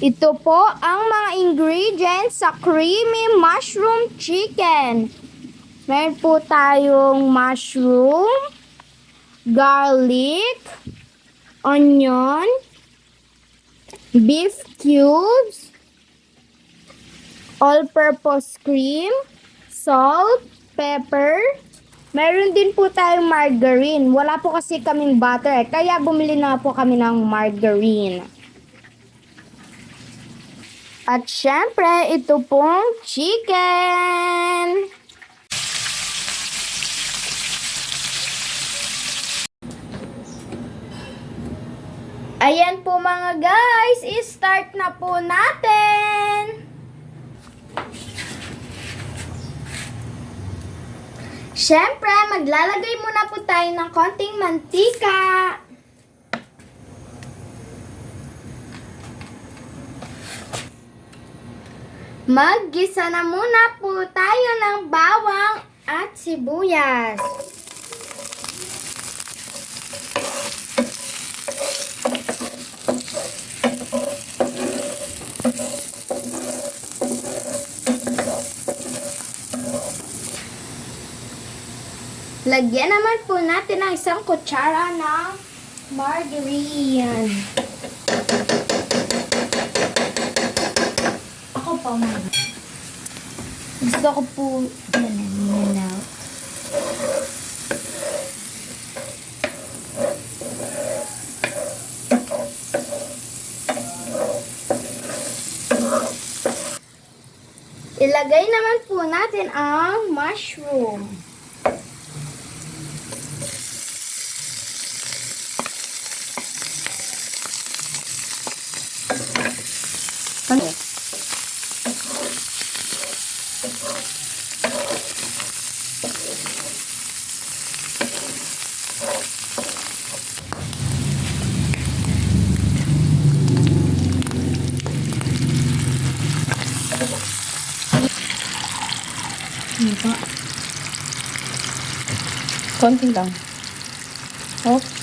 Ito po ang mga ingredients sa creamy mushroom chicken. Meron po tayong mushroom, garlic, onion, beef cubes, all-purpose cream, salt, pepper. Meron din po tayong margarine. Wala po kasi kaming butter, kaya bumili na po kami ng margarine. At syempre, ito pong chicken. Ayan po mga guys, i-start na po natin. Syempre, maglalagay muna po tayo ng konting mantika. Maggisa na muna po tayo ng bawang at sibuyas. Lagyan naman po natin ng isang kutsara ng margarine. Ako pa man. Gusto ko po mananaw. Ilagay naman po natin ang mushroom. Ano? Ano ba? Konti lang. Oops.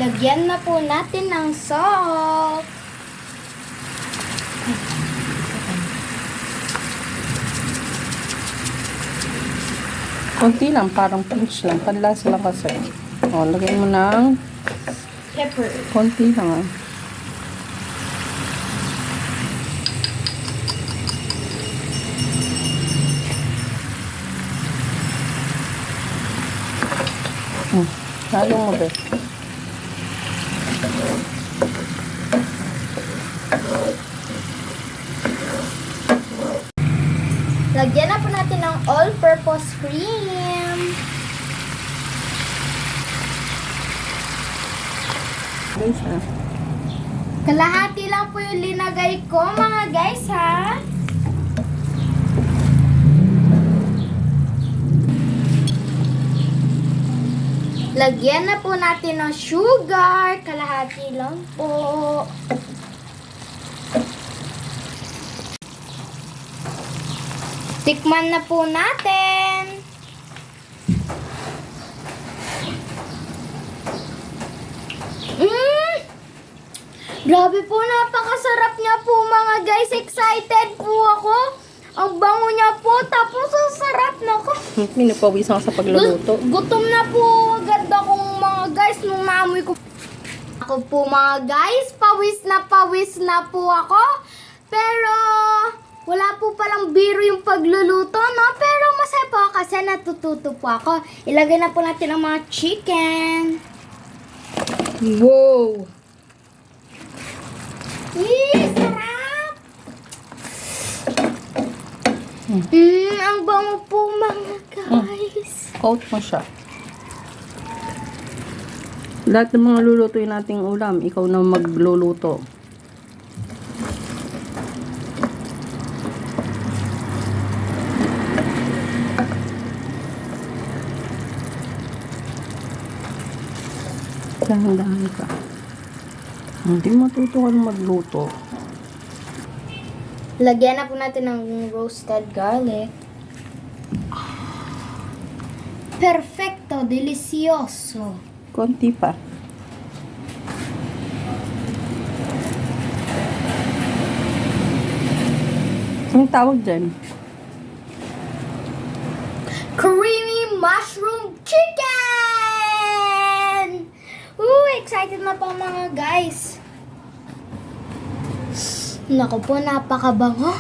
Lagyan na po natin ng salt. Konti lang, parang pinch lang. Panlasa lang kasi. O, lagay mo ng Pepper. konti lang. Halo mo ba? Lagyan na po natin ng all-purpose cream. Guys, Kalahati lang po yung linagay ko mga guys ha. Lagyan na po natin ng sugar. Kalahati lang po. Tikman na po natin. Grabe po, napakasarap niya po mga guys. Excited po ako. Ang bango niya po. Tapos ang sarap na ko. Pinapawisan ka sa pagluluto. Gutom na po agad akong mga guys nung naamoy ko. Ako po mga guys, pawis na po ako. Pero wala po palang biro yung pagluluto, no? Pero masaya po ako kasi natututo po ako. Ilagay na po natin ang mga chicken. Wow! Sarap! Ang bango po mga guys. Coat mo siya. Lahat ng mga lulutuin nating ulam, ikaw na magluluto. Dahan-dahan ka. Hindi matuto ka magluto. Lagyan na po natin ng roasted garlic. Perfecto, delicioso. Konti pa. Ang tawag dyan? Creamy mushroom chicken! Ooh, excited na po mga guys. Naku po, napakabango.